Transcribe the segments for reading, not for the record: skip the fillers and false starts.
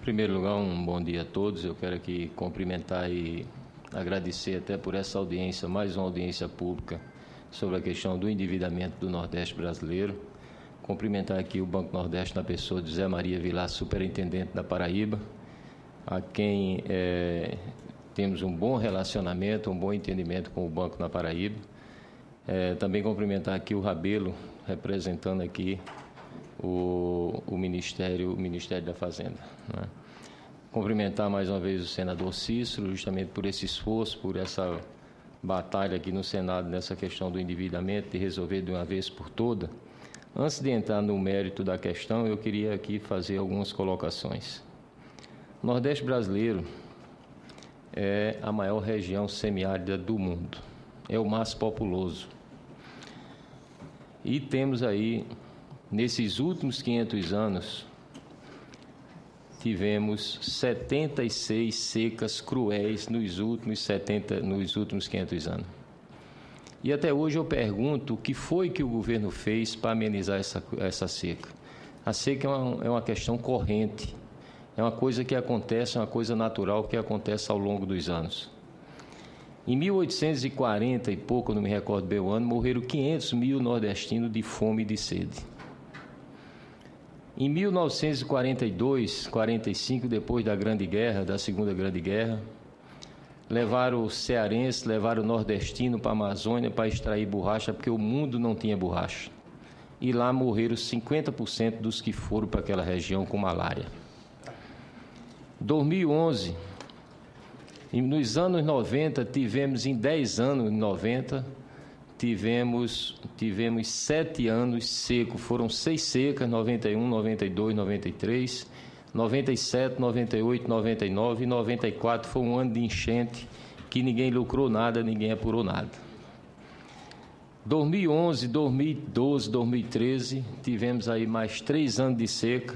primeiro lugar, um bom dia a todos. Eu quero aqui cumprimentar e agradecer até por essa audiência, mais uma audiência pública sobre a questão do endividamento do Nordeste brasileiro. Cumprimentar aqui o Banco Nordeste na pessoa de Zé Maria Vilar, superintendente da Paraíba, a quem temos um bom relacionamento, um bom entendimento com o Banco na Paraíba. Também cumprimentar aqui o Rabelo, representando aqui o Ministério da Fazenda, né? Cumprimentar mais uma vez o senador Cícero, justamente por esse esforço, por essa batalha aqui no Senado nessa questão do endividamento, de resolver de uma vez por toda. Antes de entrar no mérito da questão, eu queria aqui fazer algumas colocações. O Nordeste brasileiro é a maior região semiárida do mundo, é o mais populoso. E temos aí, nesses últimos 500 anos, tivemos 76 secas cruéis nos últimos 500 anos. E até hoje eu pergunto o que foi que o governo fez para amenizar essa seca. A seca é uma questão corrente, é uma coisa que acontece, é uma coisa natural que acontece ao longo dos anos. Em 1840 e pouco, eu não me recordo bem o ano, morreram 500 mil nordestinos de fome e de sede. Em 1942, 45, depois da Grande Guerra, da Segunda Grande Guerra, levaram o cearense, levaram o nordestino para a Amazônia para extrair borracha, porque o mundo não tinha borracha. E lá morreram 50% dos que foram para aquela região com malária. 2011, nos anos 90, tivemos, em 10 anos 90, tivemos 7 anos secos. Foram 6 secas, 91, 92, 93, 97, 98, 99 e 94 foi um ano de enchente que ninguém lucrou nada, ninguém apurou nada. 2011, 2012, 2013, tivemos aí mais 3 anos de seca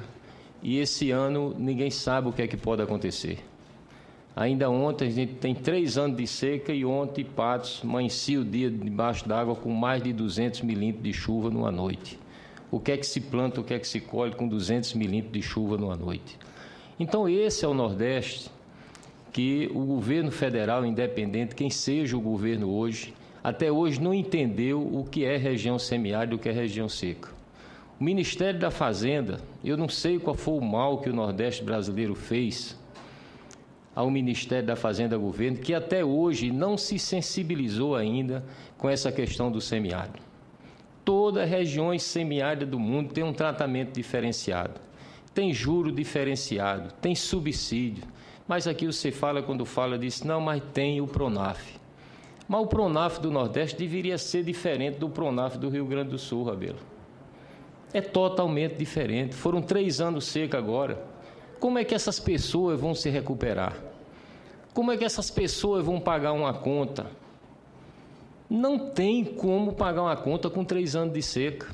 e esse ano ninguém sabe o que é que pode acontecer. Ainda ontem a gente tem 3 anos de seca e ontem Patos amanhecia o dia debaixo d'água com mais de 200 milímetros de chuva numa noite. O que é que se planta, o que é que se colhe com 200 milímetros de chuva numa noite? Então esse é o Nordeste que o governo federal, independente, quem seja o governo hoje, até hoje não entendeu o que é região semiárida e o que é região seca. O Ministério da Fazenda, eu não sei qual foi o mal que o Nordeste brasileiro fez ao Ministério da Fazenda Governo, que até hoje não se sensibilizou ainda com essa questão do semiárido. Todas as regiões semiáridas do mundo têm um tratamento diferenciado, tem juro diferenciado, tem subsídio, mas aqui você fala, quando fala disso, não, mas tem o PRONAF. Mas o PRONAF do Nordeste deveria ser diferente do PRONAF do Rio Grande do Sul, Rabelo. É totalmente diferente. Foram 3 anos seca agora. Como é que essas pessoas vão se recuperar? Como é que essas pessoas vão pagar uma conta? Não tem como pagar uma conta com 3 anos de seca.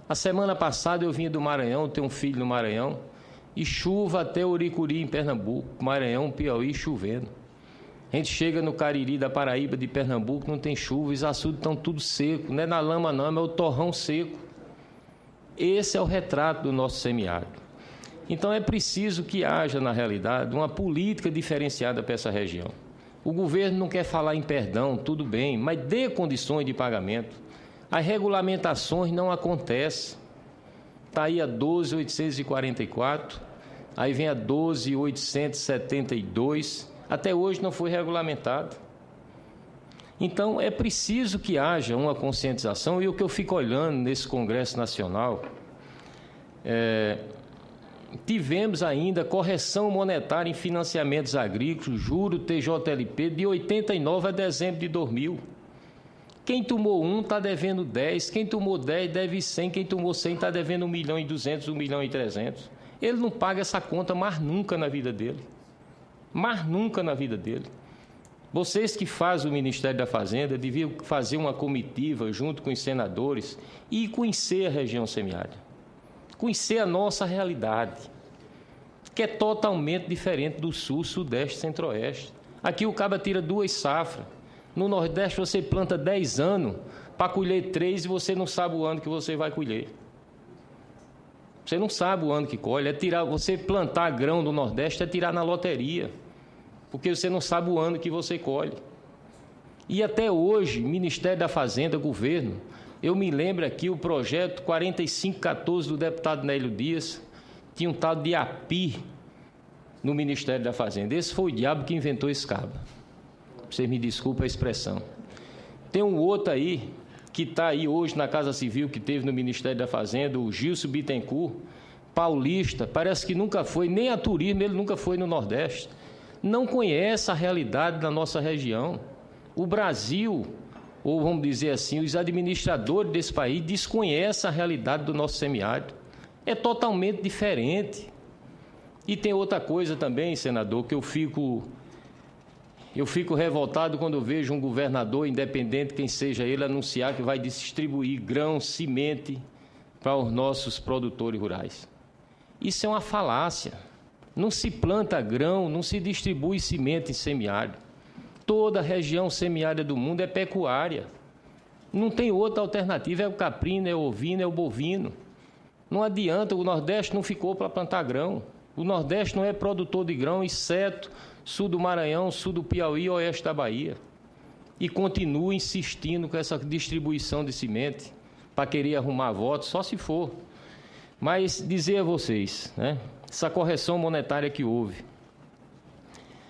A semana passada eu vinha do Maranhão, tenho um filho no Maranhão, e chuva até Uricuri, em Pernambuco, Maranhão, Piauí, chovendo. A gente chega no Cariri da Paraíba, de Pernambuco, não tem chuva, os açudes estão tudo seco, não é na lama não, é o torrão seco. Esse é o retrato do nosso semiárido. Então é preciso que haja, na realidade, uma política diferenciada para essa região. O governo não quer falar em perdão, tudo bem, mas dê condições de pagamento. As regulamentações não acontecem. Está aí a 12.844, aí vem a 12.872, até hoje não foi regulamentado. Então é preciso que haja uma conscientização, e o que eu fico olhando nesse Congresso Nacional tivemos ainda correção monetária em financiamentos agrícolas, juro TJLP, de 89 a dezembro de 2000. Quem tomou 1 está devendo 10, quem tomou 10 deve 100, quem tomou 100 está devendo 1.200.000, 1.300.000. Ele não paga essa conta mais nunca na vida dele. Mais nunca na vida dele. Vocês que fazem o Ministério da Fazenda deviam fazer uma comitiva junto com os senadores e conhecer a região semiárida. Conhecer a nossa realidade, que é totalmente diferente do Sul, Sudeste, Centro-Oeste. Aqui o caba tira 2 safras. No Nordeste você planta 10 anos para colher 3 e você não sabe o ano que você vai colher. Você não sabe o ano que colhe. Você plantar grão no Nordeste é tirar na loteria, porque você não sabe o ano que você colhe. E até hoje, Ministério da Fazenda, governo, eu me lembro aqui o projeto 4514 do deputado Nélio Dias, tinha um tal de API no Ministério da Fazenda. Esse foi o diabo que inventou esse cabo. Vocês me desculpem a expressão. Tem um outro aí, que está aí hoje na Casa Civil, que teve no Ministério da Fazenda, o Gilson Bittencourt, paulista, parece que nunca foi, nem a turismo, ele nunca foi no Nordeste. Não conhece a realidade da nossa região. O Brasil, ou vamos dizer assim, os administradores desse país desconhecem a realidade do nosso semiárido. É totalmente diferente. E tem outra coisa também, senador, que eu fico revoltado quando eu vejo um governador, independente quem seja ele, anunciar que vai distribuir grão, semente para os nossos produtores rurais. Isso é uma falácia. Não se planta grão, não se distribui semente em semiárido. Toda a região semiárida do mundo é pecuária. Não tem outra alternativa, é o caprino, é o ovino, é o bovino. Não adianta, o Nordeste não ficou para plantar grão. O Nordeste não é produtor de grão, exceto sul do Maranhão, sul do Piauí e oeste da Bahia. E continua insistindo com essa distribuição de semente para querer arrumar votos, só se for. Mas dizer a vocês, né, essa correção monetária que houve,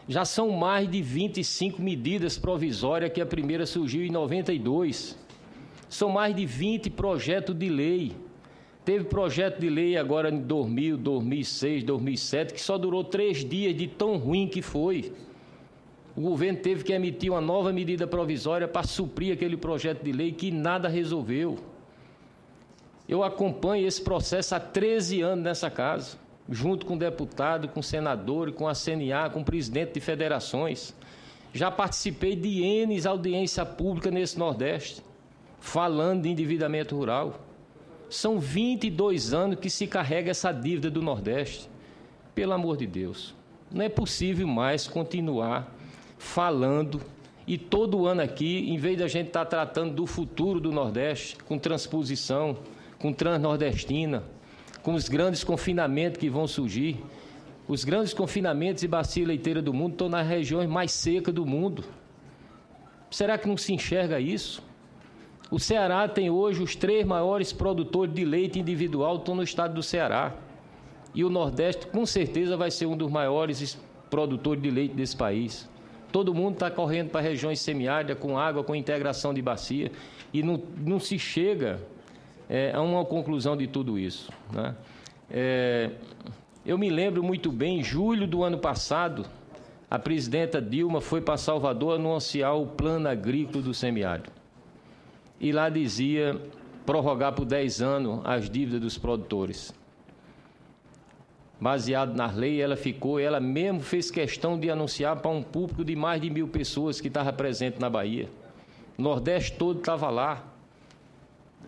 já são mais de 25 medidas provisórias, que a primeira surgiu em 92. São mais de 20 projetos de lei. Teve projeto de lei agora em 2000, 2006, 2007, que só durou 3 dias de tão ruim que foi. O governo teve que emitir uma nova medida provisória para suprir aquele projeto de lei que nada resolveu. Eu acompanho esse processo há 13 anos nessa casa, junto com deputado, com senador, com a CNA, com presidente de federações. Já participei de N audiências públicas nesse Nordeste, falando de endividamento rural. São 22 anos que se carrega essa dívida do Nordeste. Pelo amor de Deus, não é possível mais continuar falando e todo ano aqui, em vez da gente estar tratando do futuro do Nordeste, com transposição, com transnordestina, com os grandes confinamentos que vão surgir. Os grandes confinamentos e bacia leiteira do mundo estão nas regiões mais secas do mundo. Será que não se enxerga isso? O Ceará tem hoje os 3 maiores produtores de leite individual, estão no estado do Ceará. E o Nordeste, com certeza, vai ser um dos maiores produtores de leite desse país. Todo mundo está correndo para regiões semiáridas, com água, com integração de bacia, e não se chega a uma conclusão de tudo isso, né? Eu me lembro muito bem, em julho do ano passado, a presidenta Dilma foi para Salvador anunciar o plano agrícola do semiárido. E lá dizia prorrogar por 10 anos as dívidas dos produtores. Baseado na lei, ela mesmo fez questão de anunciar para um público de mais de 1.000 pessoas que estava presente na Bahia. O Nordeste todo estava lá.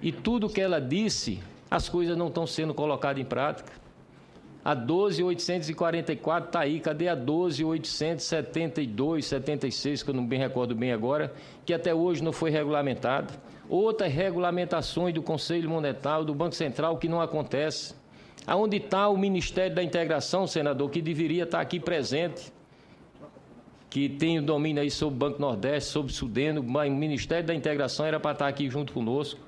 E tudo que ela disse, as coisas não estão sendo colocadas em prática. A 12.844 está aí, cadê a 12.872, 76, que eu não me recordo bem agora, que até hoje não foi regulamentada. Outras regulamentações do Conselho Monetário, do Banco Central, que não acontece. Aonde está o Ministério da Integração, senador, que deveria estar aqui presente, que tem o domínio aí sobre o Banco Nordeste, sobre o Sudeno, mas o Ministério da Integração era para estar aqui junto conosco.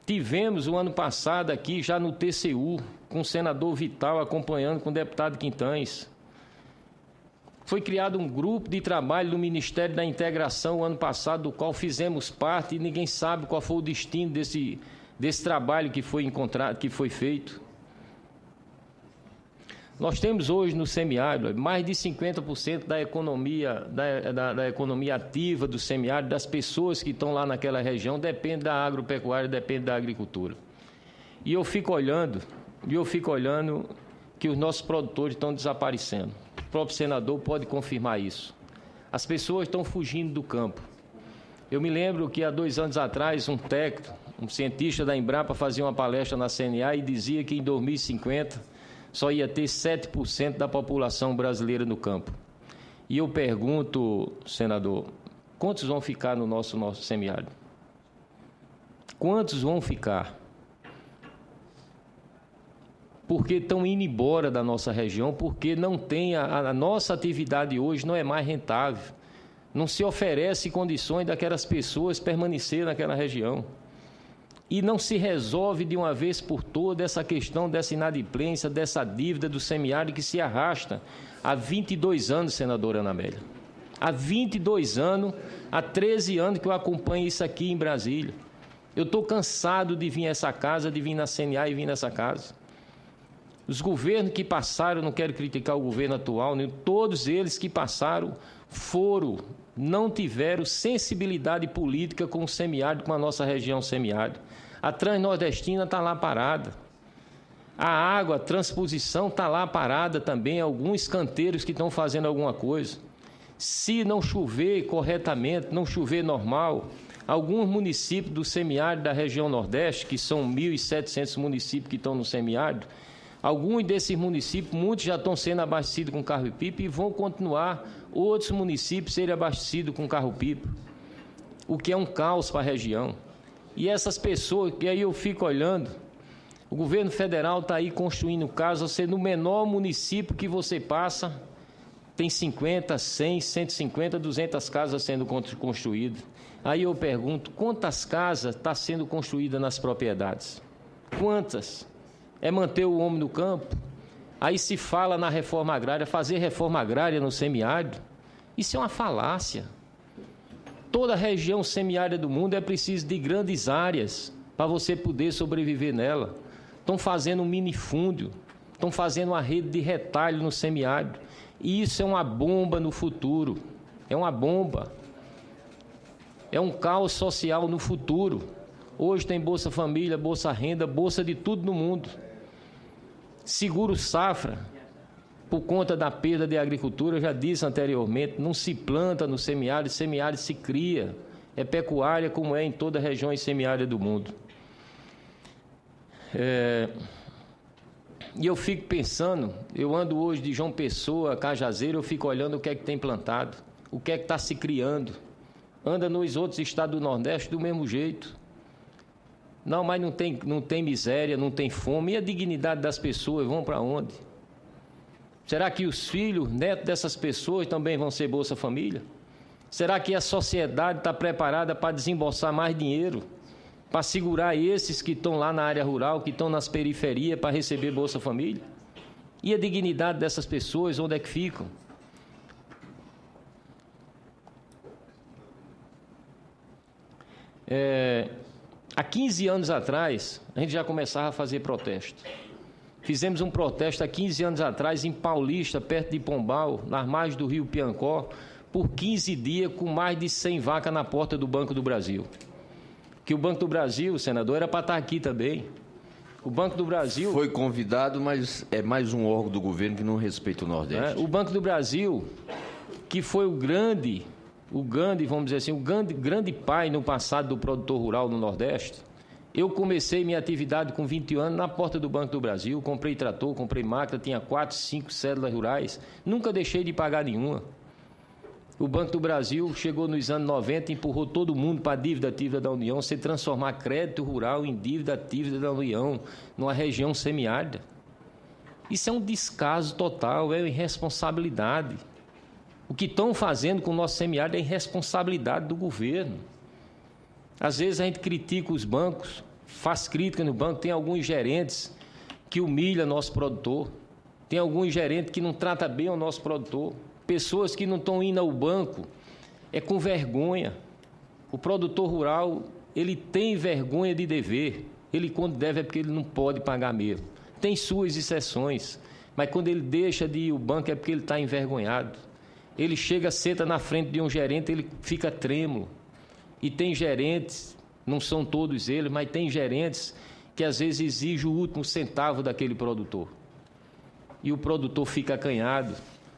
Tivemos o ano passado aqui, já no TCU, com o senador Vital acompanhando com o deputado Quintães. Foi criado um grupo de trabalho do Ministério da Integração o ano passado, do qual fizemos parte, e ninguém sabe qual foi o destino desse trabalho que foi encontrado, que foi feito. Nós temos hoje no semiárido mais de 50% da economia, da economia ativa do semiárido, das pessoas que estão lá naquela região, depende da agropecuária, depende da agricultura. E eu fico olhando que os nossos produtores estão desaparecendo. O próprio senador pode confirmar isso. As pessoas estão fugindo do campo. Eu me lembro que há 2 anos atrás, um técnico, um cientista da Embrapa fazia uma palestra na CNA e dizia que em 2050 só ia ter 7% da população brasileira no campo. E eu pergunto, senador, quantos vão ficar no nosso semiárido? Quantos vão ficar? porque estão indo embora da nossa região, porque não tem a nossa atividade hoje não é mais rentável. Não se oferece condições daquelas pessoas permanecerem naquela região. E não se resolve de uma vez por todas essa questão dessa inadimplência, dessa dívida do semiárido que se arrasta há 22 anos, senadora Ana Amélia. Há 22 anos, há 13 anos que eu acompanho isso aqui em Brasília. Eu estou cansado de vir a essa casa, de vir na CNA e vir nessa casa. Os governos que passaram, não quero criticar o governo atual, nem todos eles que passaram não tiveram sensibilidade política com o semiárido, com a nossa região semiárido. A Transnordestina está lá parada. A água, a transposição está lá parada também, alguns canteiros que estão fazendo alguma coisa. Se não chover corretamente, não chover normal, alguns municípios do semiárido da região Nordeste, que são 1.700 municípios que estão no semiárido, alguns desses municípios, muitos já estão sendo abastecidos com carro-pipa e vão continuar outros municípios serem abastecidos com carro-pipa, o que é um caos para a região. E essas pessoas, que aí eu fico olhando, o governo federal está aí construindo casa, você no menor município que você passa, tem 50, 100, 150, 200 casas sendo construídas. Aí eu pergunto, quantas casas estão sendo construídas nas propriedades? Quantas? É manter o homem no campo? Aí se fala na reforma agrária, fazer reforma agrária no semiárido. Isso é uma falácia. Toda região semiárida do mundo é preciso de grandes áreas para você poder sobreviver nela. Estão fazendo um minifúndio, estão fazendo uma rede de retalho no semiárido. E isso é uma bomba no futuro. É uma bomba. É um caos social no futuro. Hoje tem Bolsa Família, Bolsa Renda, Bolsa de tudo no mundo. Seguro safra, por conta da perda de agricultura, eu já disse anteriormente, não se planta no semiárido se cria. É pecuária como é em toda a região semiárida do mundo. E eu fico pensando, eu ando hoje de João Pessoa, Cajazeiro, eu fico olhando o que é que tem plantado, o que é que está se criando. Anda nos outros estados do Nordeste do mesmo jeito. Não, mas não tem miséria, não tem fome. E a dignidade das pessoas vão para onde? Será que os filhos, netos dessas pessoas também vão ser Bolsa Família? Será que a sociedade está preparada para desembolsar mais dinheiro, para segurar esses que estão lá na área rural, que estão nas periferias, para receber Bolsa Família? E a dignidade dessas pessoas, onde é que ficam? Há 15 anos atrás, a gente já começava a fazer protesto. Fizemos um protesto há 15 anos atrás em Paulista, perto de Pombal, nas margens do rio Piancó, por 15 dias, com mais de 100 vacas na porta do Banco do Brasil. Que o Banco do Brasil, senador, era para estar aqui também. O Banco do Brasil... Foi convidado, mas é mais um órgão do governo que não respeita o Nordeste. O Banco do Brasil, que foi o grande, vamos dizer assim, o grande pai no passado do produtor rural no Nordeste. Eu comecei minha atividade com 20 anos na porta do Banco do Brasil, comprei trator, comprei máquina, tinha 4, 5 cédulas rurais, nunca deixei de pagar nenhuma. O Banco do Brasil chegou nos anos 90, empurrou todo mundo para a dívida ativa da União, se transformar crédito rural em dívida ativa da União, numa região semiárida. Isso é um descaso total, é uma irresponsabilidade. O que estão fazendo com o nosso semiárido é irresponsabilidade do governo. Às vezes a gente critica os bancos, faz crítica no banco, tem alguns gerentes que humilham nosso produtor, tem alguns gerentes que não tratam bem o nosso produtor, pessoas que não estão indo ao banco, é com vergonha. O produtor rural, ele tem vergonha de dever, ele quando deve é porque ele não pode pagar mesmo. Tem suas exceções, mas quando ele deixa de ir ao banco é porque ele está envergonhado. Ele chega, senta na frente de um gerente, ele fica trêmulo. E tem gerentes, não são todos eles, mas tem gerentes que às vezes exigem o último centavo daquele produtor. E o produtor fica acanhado,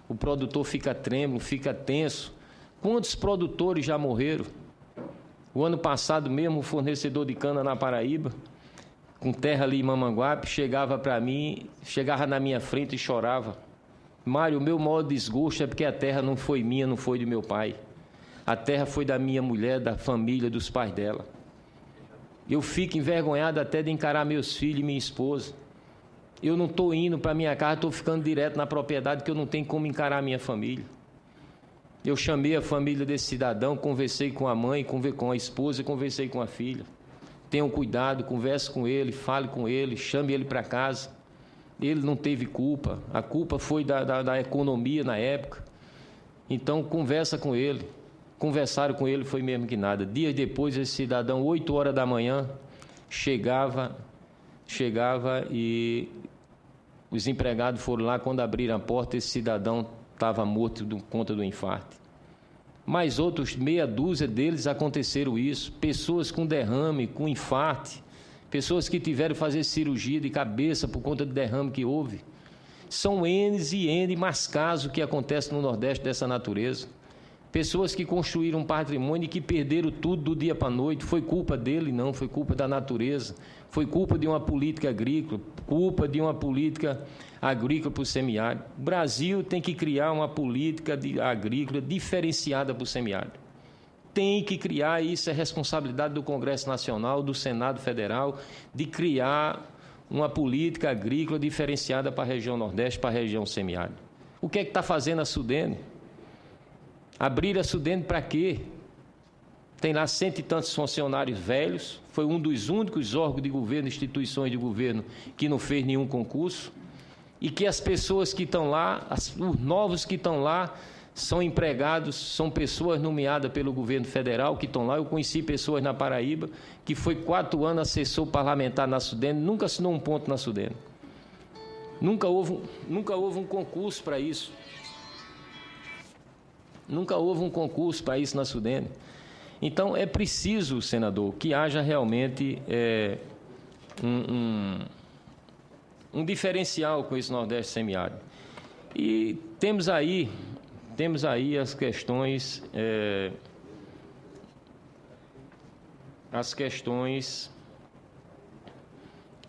o produtor fica trêmulo, fica tenso. Quantos produtores já morreram? O ano passado mesmo, o fornecedor de cana na Paraíba, com terra ali em Mamanguape, chegava para mim, chegava na minha frente e chorava. Mário, o meu maior desgosto é porque a terra não foi minha, não foi de meu pai. A terra foi da minha mulher, da família, dos pais dela. Eu fico envergonhado até de encarar meus filhos e minha esposa. Eu não estou indo para minha casa, estou ficando direto na propriedade, que eu não tenho como encarar a minha família. Eu chamei a família desse cidadão, conversei com a mãe, com a esposa e conversei com a filha. Tenham cuidado, converse com ele, fale com ele, chame ele para casa. Ele não teve culpa, a culpa foi da economia na época. Então, conversa com ele. Conversaram com ele, foi mesmo que nada. Dias depois, esse cidadão, 8 horas da manhã, chegava e os empregados foram lá. Quando abriram a porta, esse cidadão estava morto por conta do infarto. Mais outros, meia dúzia deles aconteceram isso. Pessoas com derrame, com infarto, pessoas que tiveram que fazer cirurgia de cabeça por conta do derrame que houve. São N e N mais casos que acontecem no Nordeste dessa natureza. Pessoas que construíram um patrimônio e que perderam tudo do dia para a noite. Foi culpa dele? Não, foi culpa da natureza. Foi culpa de uma política agrícola, culpa de uma política agrícola para o semiárido. O Brasil tem que criar uma política agrícola diferenciada para o semiárido. Tem que criar, isso é responsabilidade do Congresso Nacional, do Senado Federal, de criar uma política agrícola diferenciada para a região Nordeste, para a região semiárida. O que é que está fazendo a Sudene? Abrir a Sudene para quê? Tem lá 100 e tantos funcionários velhos, foi um dos únicos órgãos de governo, instituições de governo, que não fez nenhum concurso, e que as pessoas que estão lá, os novos que estão lá, são empregados, são pessoas nomeadas pelo governo federal que estão lá. Eu conheci pessoas na Paraíba que foi 4 anos assessor parlamentar na Sudene, nunca assinou um ponto na Sudene. Nunca houve um concurso para isso. Nunca houve um concurso para isso na Sudene. Então, é preciso, senador, que haja realmente um diferencial com esse Nordeste semiárido. E temos aí as questões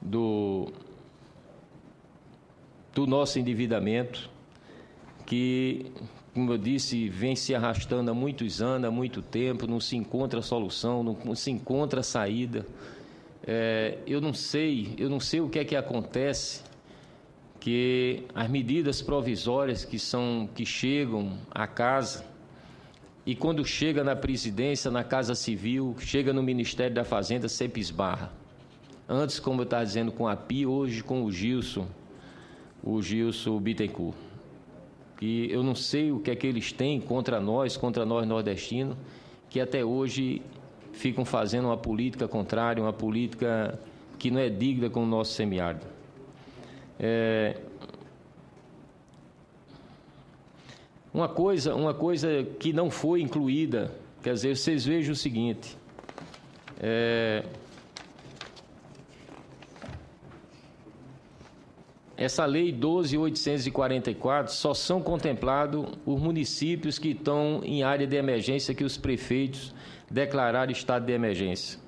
do nosso endividamento, que, como eu disse, vem se arrastando há muitos anos, há muito tempo, não se encontra solução, não se encontra saída. Eu não sei o que é que acontece, que as medidas provisórias que chegam à casa, e quando chega na presidência, na Casa Civil, chega no Ministério da Fazenda, sempre esbarra. Antes, como eu estava dizendo, com a PI, hoje com o Gilson Bittencourt. E eu não sei o que é que eles têm contra nós nordestinos, que até hoje ficam fazendo uma política contrária, uma política que não é digna com o nosso semiárido. Uma coisa que não foi incluída, quer dizer, vocês vejam o seguinte, essa lei 12.844 só são contemplados os municípios que estão em área de emergência, que os prefeitos declararam estado de emergência.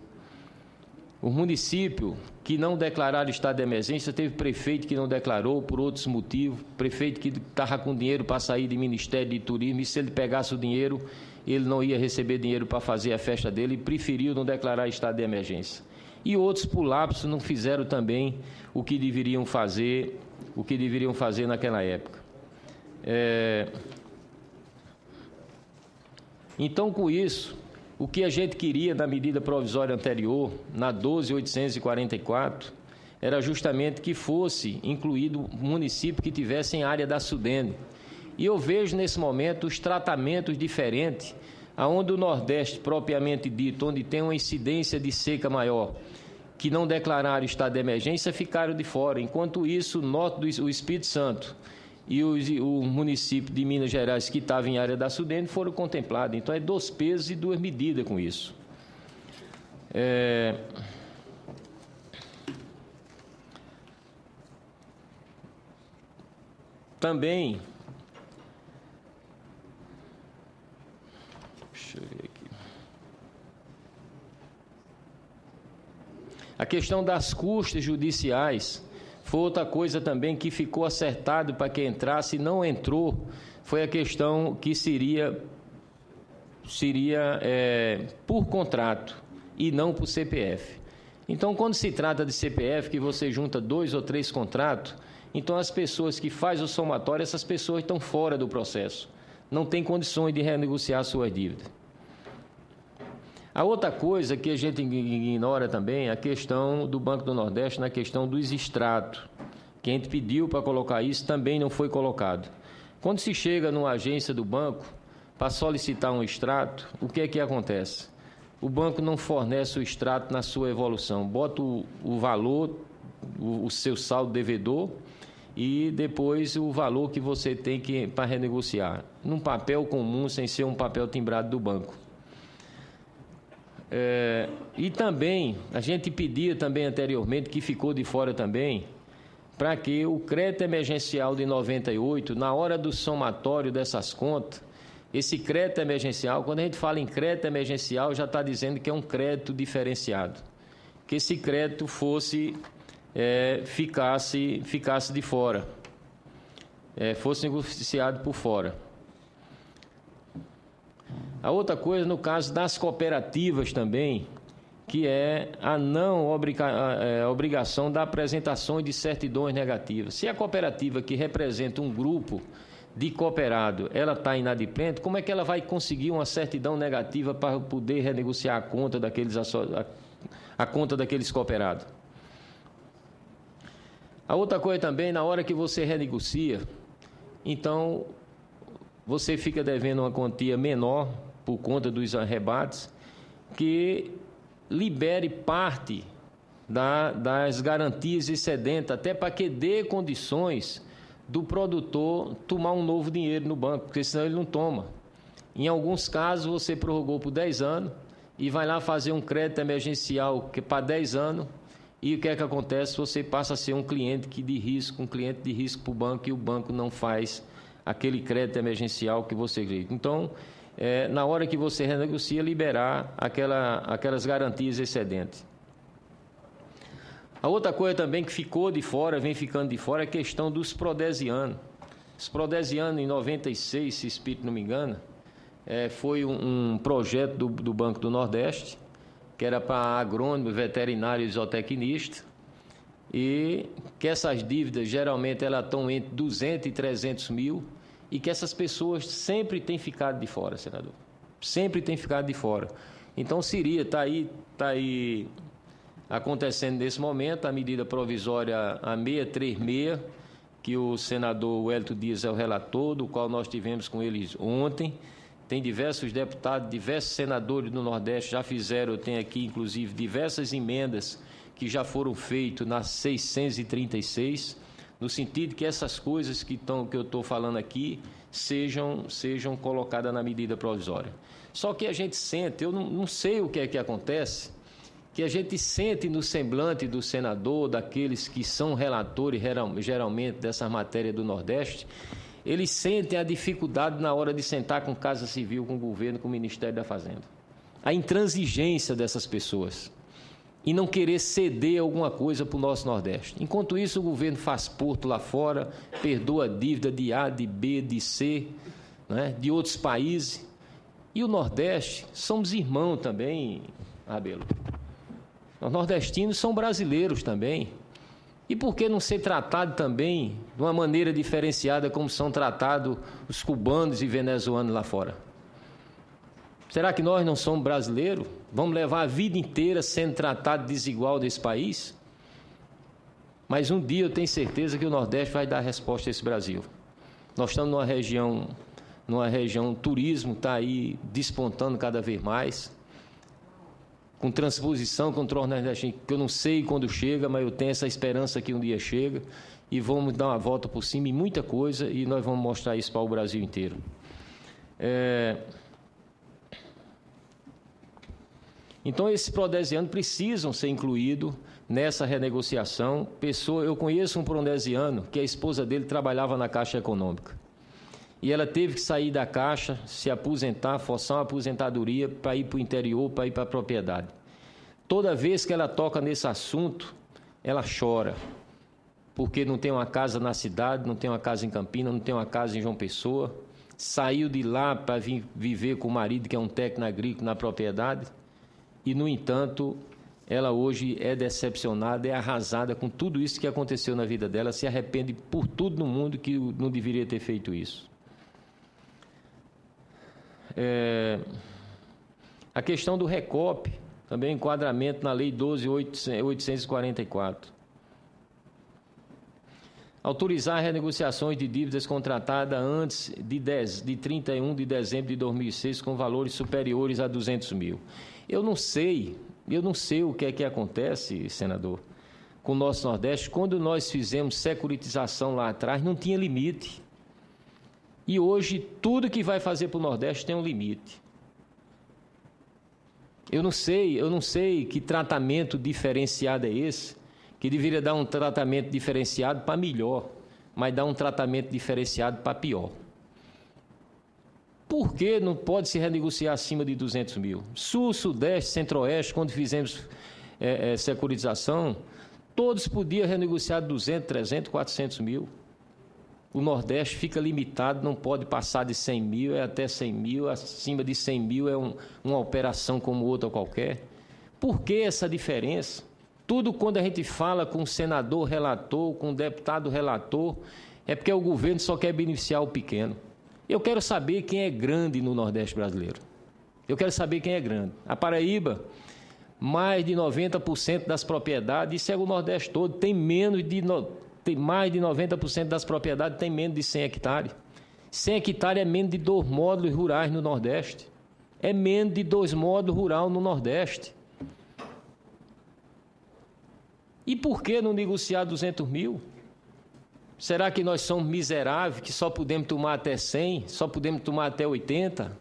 O município que não declararam estado de emergência, teve prefeito que não declarou por outros motivos, prefeito que estava com dinheiro para sair do Ministério de Turismo, e se ele pegasse o dinheiro, ele não ia receber dinheiro para fazer a festa dele, e preferiu não declarar estado de emergência. E outros, por lapso, não fizeram também o que deveriam fazer naquela época. Então, com isso, o que a gente queria na medida provisória anterior, na 12.844, era justamente que fosse incluído município que tivesse em área da Sudene. E eu vejo nesse momento os tratamentos diferentes, aonde o Nordeste, propriamente dito, onde tem uma incidência de seca maior, que não declararam estado de emergência, ficaram de fora. Enquanto isso, o norte do Espírito Santo e o município de Minas Gerais, que estava em área da Sudene, foram contemplados. Então, é 2 pesos e 2 medidas com isso. Também, deixa eu ver aqui. A questão das custas judiciais foi outra coisa também que ficou acertado para quem entrasse e não entrou, foi a questão que seria por contrato e não por CPF. Então, quando se trata de CPF, que você junta 2 ou 3 contratos, então as pessoas que fazem o somatório, essas pessoas estão fora do processo, não têm condições de renegociar suas dívidas. A outra coisa que a gente ignora também é a questão do Banco do Nordeste, na questão dos extratos, que a gente pediu para colocar isso, também não foi colocado. Quando se chega numa agência do banco para solicitar um extrato, o que é que acontece? O banco não fornece o extrato na sua evolução, bota o valor, o seu saldo devedor e depois o valor que você tem para renegociar, num papel comum, sem ser um papel timbrado do banco. E também, a gente pedia também anteriormente, que ficou de fora também, para que o crédito emergencial de 98, na hora do somatório dessas contas, esse crédito emergencial, quando a gente fala em crédito emergencial, já está dizendo que é um crédito diferenciado, que esse crédito ficasse de fora, fosse negociado por fora. A outra coisa, no caso das cooperativas também, que é a não obrigação da apresentação de certidões negativas. Se a cooperativa que representa um grupo de cooperado, ela está inadimplente, como é que ela vai conseguir uma certidão negativa para poder renegociar a conta daqueles cooperados? A outra coisa também, na hora que você renegocia, então você fica devendo uma quantia menor por conta dos arrebates, que libere parte das garantias excedentes, até para que dê condições do produtor tomar um novo dinheiro no banco, porque senão ele não toma. Em alguns casos, você prorrogou por 10 anos e vai lá fazer um crédito emergencial para 10 anos, e o que é que acontece? Você passa a ser um cliente de risco para o banco, e o banco não faz aquele crédito emergencial que você quer. Então, na hora que você renegocia, liberar aquelas garantias excedentes. A outra coisa também que ficou de fora, vem ficando de fora, é a questão dos prodesianos. Os prodesianos, em 96, se o espírito não me engana, foi um projeto do Banco do Nordeste, que era para agrônomo, veterinário e zootecnista, e que essas dívidas, geralmente, elas estão entre 200 e 300 mil, e que essas pessoas sempre têm ficado de fora, senador. Sempre têm ficado de fora. Então, está aí acontecendo nesse momento a medida provisória a 636, que o senador Wellington Dias é o relator, do qual nós tivemos com eles ontem. Tem diversos deputados, diversos senadores do Nordeste já fizeram, eu tenho aqui, inclusive, diversas emendas que já foram feitas na 636, no sentido que essas coisas que eu estou falando aqui sejam colocadas na medida provisória. Só que a gente sente, eu não sei o que é que acontece, que a gente sente no semblante do senador, daqueles que são relatores geralmente dessas matérias do Nordeste, eles sentem a dificuldade na hora de sentar com Casa Civil, com o governo, com o Ministério da Fazenda. A intransigência dessas pessoas e não querer ceder alguma coisa para o nosso Nordeste. Enquanto isso, o governo faz porto lá fora, perdoa a dívida de A, de B, de C, né, de outros países. E o Nordeste, somos irmãos também, Rabelo. Os nordestinos são brasileiros também. E por que não ser tratado também de uma maneira diferenciada como são tratados os cubanos e venezuelanos lá fora? Será que nós não somos brasileiros? Vamos levar a vida inteira sendo tratados desigual desse país? Mas um dia eu tenho certeza que o Nordeste vai dar resposta a esse Brasil. Nós estamos numa região, turismo está aí despontando cada vez mais, com transposição contra o Nordeste, que eu não sei quando chega, mas eu tenho essa esperança que um dia chega, e vamos dar uma volta por cima em muita coisa, e nós vamos mostrar isso para o Brasil inteiro. Então, esses prodesianos precisam ser incluídos nessa renegociação. Eu conheço um prodesiano que a esposa dele trabalhava na Caixa Econômica. E ela teve que sair da Caixa, se aposentar, forçar uma aposentadoria para ir para o interior, para ir para a propriedade. Toda vez que ela toca nesse assunto, ela chora. Porque não tem uma casa na cidade, não tem uma casa em Campinas, não tem uma casa em João Pessoa. Saiu de lá para vir viver com o marido, que é um técnico agrícola, na propriedade. E, no entanto, ela hoje é decepcionada, é arrasada com tudo isso que aconteceu na vida dela, se arrepende por tudo no mundo que não deveria ter feito isso. A questão do RECOP, também enquadramento na Lei 12.844. Autorizar renegociações de dívidas contratadas antes de 31 de dezembro de 2006 com valores superiores a 200 mil. Eu não sei o que é que acontece, senador, com o nosso Nordeste. Quando nós fizemos securitização lá atrás, não tinha limite. E hoje, tudo que vai fazer para o Nordeste tem um limite. Eu não sei que tratamento diferenciado é esse, que deveria dar um tratamento diferenciado para melhor, mas dá um tratamento diferenciado para pior. Por que não pode se renegociar acima de 200 mil? Sul, Sudeste, Centro-Oeste, quando fizemos securitização, todos podiam renegociar 200, 300, 400 mil. O Nordeste fica limitado, não pode passar de 100 mil, é até 100 mil, acima de 100 mil é uma operação como outra qualquer. Por que essa diferença? Tudo quando a gente fala com o senador relator, com o deputado relator, é porque o governo só quer beneficiar o pequeno. Eu quero saber quem é grande no Nordeste brasileiro. Eu quero saber quem é grande. A Paraíba, mais de 90% das propriedades, isso é o Nordeste todo, tem mais de 90% das propriedades tem menos de 100 hectares. 100 hectares é menos de 2 módulos rurais no Nordeste. É menos de 2 módulos rurais no Nordeste. E por que não negociar 200 mil? Será que nós somos miseráveis, que só podemos tomar até 100, só podemos tomar até 80?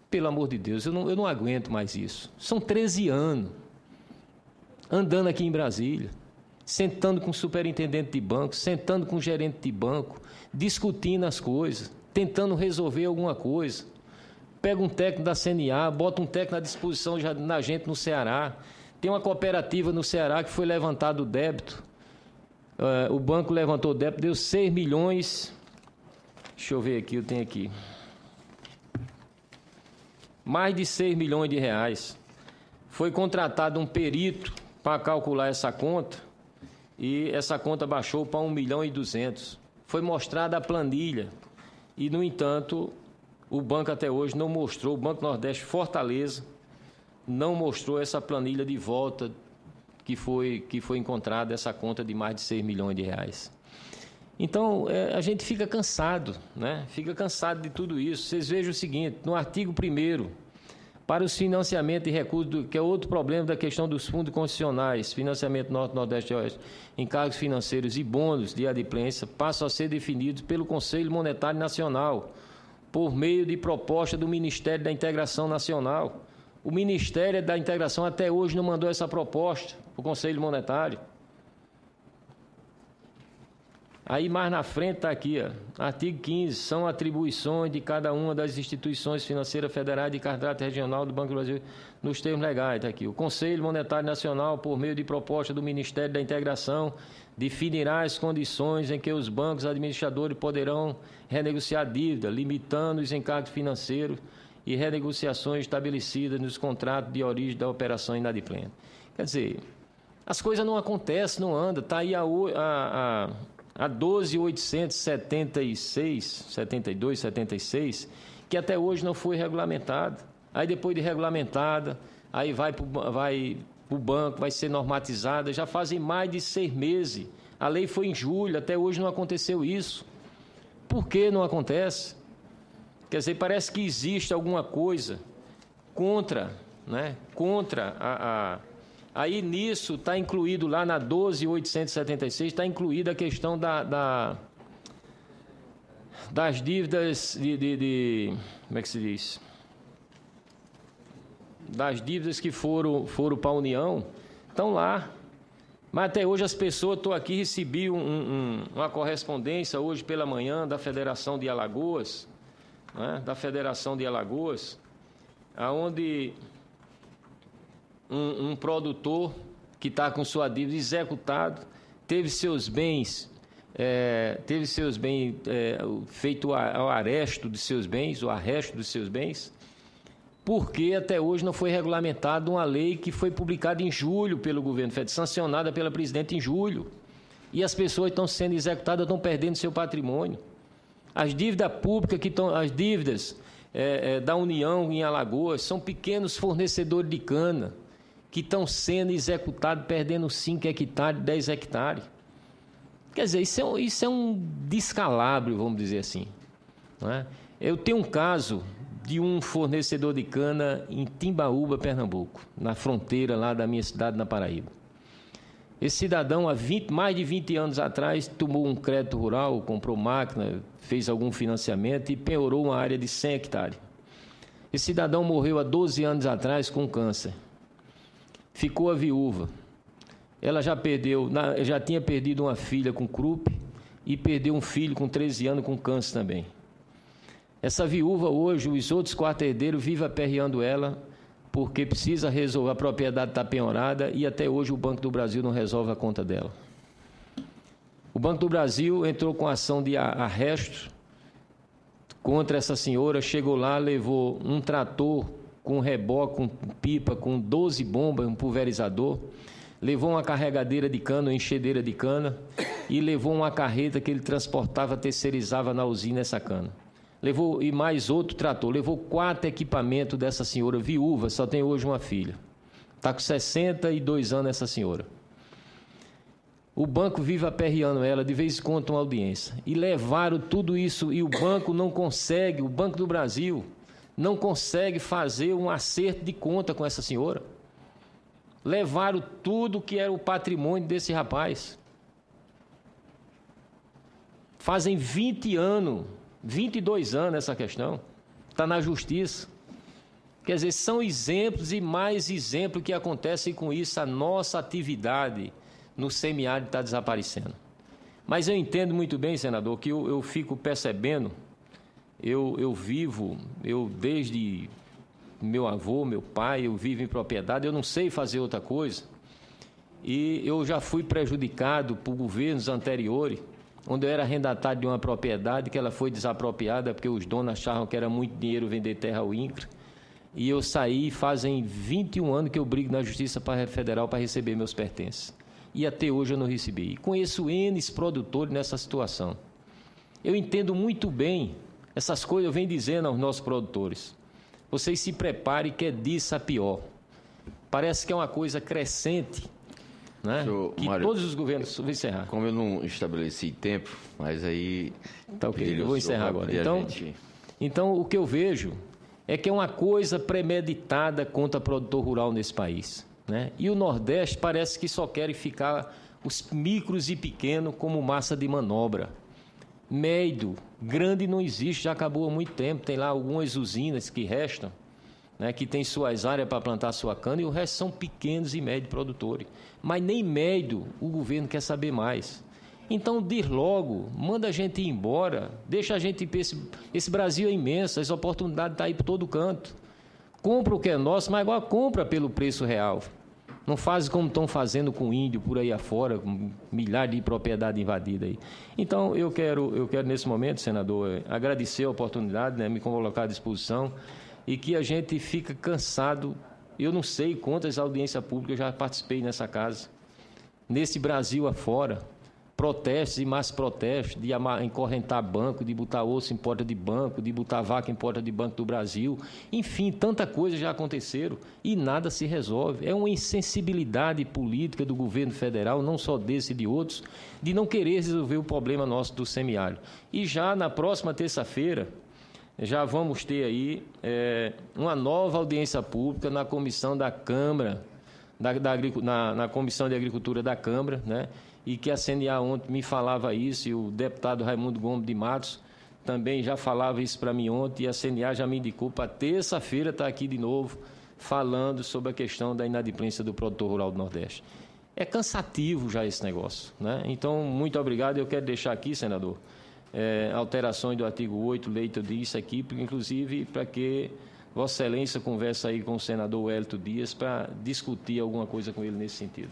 Pelo amor de Deus, eu não aguento mais isso. São 13 anos andando aqui em Brasília, sentando com o superintendente de banco, sentando com o gerente de banco, discutindo as coisas, tentando resolver alguma coisa. Pega um técnico da CNA, bota um técnico à disposição da gente no Ceará. Tem uma cooperativa no Ceará que foi levantado o débito. O banco levantou o débito, deu 6 milhões. Deixa eu ver aqui, eu tenho aqui. Mais de 6 milhões de reais. Foi contratado um perito para calcular essa conta e essa conta baixou para 1.200.000. Foi mostrada a planilha e, no entanto, o banco até hoje não mostrou, o Banco Nordeste Fortaleza não mostrou essa planilha de volta que foi encontrada, essa conta de mais de 6 milhões de reais. Então, a gente fica cansado, né? Fica cansado de tudo isso. Vocês vejam o seguinte, no artigo 1º, para os financiamentos e recursos, que é outro problema da questão dos fundos concessionais, financiamento Norte, Nordeste e Oeste, encargos financeiros e bônus de adimplência, passam a ser definidos pelo Conselho Monetário Nacional, por meio de proposta do Ministério da Integração Nacional. O Ministério da Integração até hoje não mandou essa proposta para o Conselho Monetário. Aí mais na frente está aqui, artigo 15, são atribuições de cada uma das instituições financeiras federais de caráter regional do Banco do Brasil nos termos legais. Está aqui. O Conselho Monetário Nacional, por meio de proposta do Ministério da Integração, definirá as condições em que os bancos administradores poderão renegociar dívida, limitando os encargos financeiros e renegociações estabelecidas nos contratos de origem da operação inadimplente. Quer dizer, as coisas não acontecem, não andam. Está aí a 12.876, 72, 76, que até hoje não foi regulamentada. Aí depois de regulamentada, aí vai para o banco, vai ser normatizada. Já fazem mais de 6 meses. A lei foi em julho, até hoje não aconteceu isso. Por que não acontece? Quer dizer, parece que existe alguma coisa contra, né? Aí nisso está incluído lá na 12.876, está incluída a questão das dívidas como é que se diz? Das dívidas que foram para a União, estão lá. Mas até hoje as pessoas, estou aqui, recebi uma correspondência hoje pela manhã da Federação de Alagoas, né? Onde um produtor que está com sua dívida executado, teve seus bens feito o arresto dos seus bens, porque até hoje não foi regulamentada uma lei que foi publicada em julho pelo governo federal, sancionada pela presidente em julho. E as pessoas estão sendo executadas, estão perdendo seu patrimônio. As dívidas públicas, as dívidas da União em Alagoas, são pequenos fornecedores de cana que estão sendo executados, perdendo 5 hectares, 10 hectares. Quer dizer, isso é um descalabro, vamos dizer assim. Não é? Eu tenho um caso de um fornecedor de cana em Timbaúba, Pernambuco, na fronteira lá da minha cidade, na Paraíba. Esse cidadão, há mais de 20 anos atrás, tomou um crédito rural, comprou máquina, fez algum financiamento e penhorou uma área de 100 hectares. Esse cidadão morreu há 12 anos atrás com câncer. Ficou a viúva. Ela já tinha perdido uma filha com Krupp e perdeu um filho com 13 anos com câncer também. Essa viúva hoje, os outros 4 herdeiros vivem aperreando ela porque precisa resolver, a propriedade está penhorada e até hoje o Banco do Brasil não resolve a conta dela. O Banco do Brasil entrou com ação de arresto contra essa senhora, chegou lá, levou um trator com reboque, com pipa, com 12 bombas, um pulverizador, levou uma carregadeira de cana, uma enchedeira de cana e levou uma carreta que ele transportava, terceirizava na usina essa cana. Levou, e mais outro trator, levou 4 equipamentos dessa senhora viúva, só tem hoje uma filha. Está com 62 anos essa senhora. O banco vive aperreando ela, de vez em quando uma audiência. E levaram tudo isso, e o banco não consegue, o Banco do Brasil não consegue fazer um acerto de conta com essa senhora. Levaram tudo que era o patrimônio desse rapaz. Fazem 20 anos, 22 anos essa questão, está na justiça. Quer dizer, são exemplos e mais exemplos que acontecem com isso. A nossa atividade no semiárido está desaparecendo. Mas eu entendo muito bem, senador, que eu fico percebendo, eu vivo, desde meu avô, meu pai, eu vivo em propriedade, eu não sei fazer outra coisa. E eu já fui prejudicado por governos anteriores, onde eu era arrendatário de uma propriedade que ela foi desapropriada porque os donos achavam que era muito dinheiro vender terra ao INCRA. E eu saí, fazem 21 anos que eu brigo na Justiça Federal para receber meus pertences. E até hoje eu não recebi. E conheço N produtores nessa situação. Eu entendo muito bem essas coisas, eu venho dizendo aos nossos produtores. Vocês se preparem que é disso a pior. Parece que é uma coisa crescente, né? Que Mário, todos os governos... Vou encerrar. Como eu não estabeleci tempo, mas aí... Tá ok, eu vou encerrar agora. Então, o que eu vejo é que é uma coisa premeditada contra o produtor rural nesse país, né? E o Nordeste parece que só querem ficar os micros e pequenos como massa de manobra. Médio, grande não existe, já acabou há muito tempo. Tem lá algumas usinas que restam, né, que tem suas áreas para plantar sua cana, e o resto são pequenos e médios produtores. Mas nem médio o governo quer saber mais. Então, diz logo, manda a gente ir embora, deixa a gente ir para esse Brasil é imenso, as oportunidades estão aí por todo canto. Compra o que é nosso, mas agora compra pelo preço real. Não faz como estão fazendo com índio por aí afora, com milhares de propriedades invadidas aí. Então, eu quero nesse momento, senador, agradecer a oportunidade, né, me colocar à disposição, e que a gente fica cansado. Eu não sei quantas audiências públicas eu já participei nessa casa, nesse Brasil afora, protestos e mais protestos, de encorrentar banco, de botar osso em porta de banco, de botar vaca em porta de banco do Brasil. Enfim, tanta coisa já aconteceram e nada se resolve. É uma insensibilidade política do governo federal, não só desse e de outros, de não querer resolver o problema nosso do semiárido. E já na próxima terça-feira, já vamos ter aí uma nova audiência pública na comissão da Câmara, na Comissão de Agricultura da Câmara, né? E que a CNA ontem me falava isso, e o deputado Raimundo Gomes de Matos também já falava isso para mim ontem, e a CNA já me indicou para terça-feira estar aqui de novo falando sobre a questão da inadimplência do produtor rural do Nordeste. É cansativo já esse negócio, né? Então, muito obrigado. Eu quero deixar aqui, senador, alterações do artigo 8, leito disso aqui, inclusive para que Vossa Excelência converse aí com o senador Wellington Dias para discutir alguma coisa com ele nesse sentido.